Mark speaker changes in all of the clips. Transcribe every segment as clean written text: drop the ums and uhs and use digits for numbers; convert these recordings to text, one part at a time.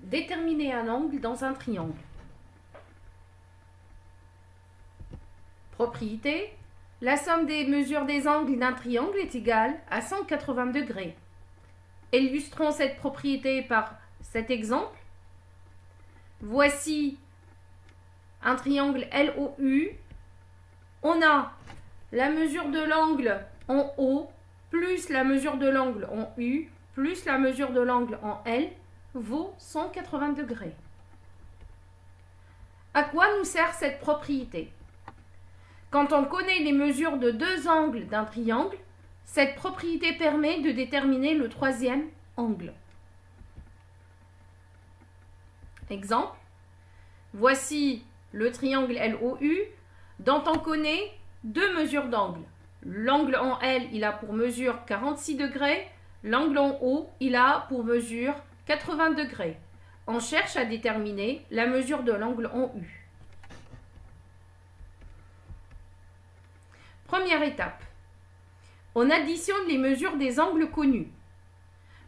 Speaker 1: Déterminer un angle dans un triangle. Propriété. La somme des mesures des angles d'un triangle est égale à 180 degrés. Illustrons cette propriété par cet exemple. Voici un triangle LOU. On a la mesure de l'angle en O plus la mesure de l'angle en U plus la mesure de l'angle en L vaut 180 degrés. À quoi nous sert cette propriété? Quand on connaît les mesures de deux angles d'un triangle, cette propriété permet de déterminer le troisième angle. Exemple, voici le triangle LOU dont on connaît deux mesures d'angle. L'angle en L, il a pour mesure 46 degrés. L'angle en O, il a pour mesure 80 degrés. On cherche à déterminer la mesure de l'angle en U. Première étape. On additionne les mesures des angles connus.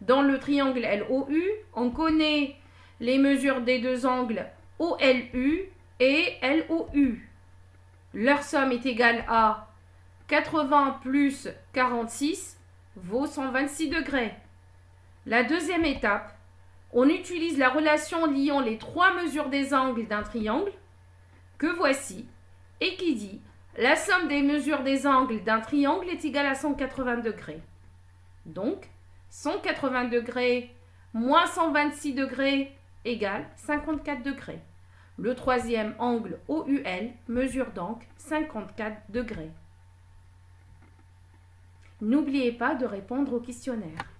Speaker 1: Dans le triangle LOU, on connaît les mesures des deux angles OLU et LOU. Leur somme est égale à 80 plus 46 vaut 126 degrés. La deuxième étape, on utilise la relation liant les trois mesures des angles d'un triangle, que voici, et qui dit la somme des mesures des angles d'un triangle est égale à 180 degrés. Donc, 180 degrés moins 126 degrés égale 54 degrés. Le troisième angle OUL mesure donc 54 degrés. N'oubliez pas de répondre au questionnaire.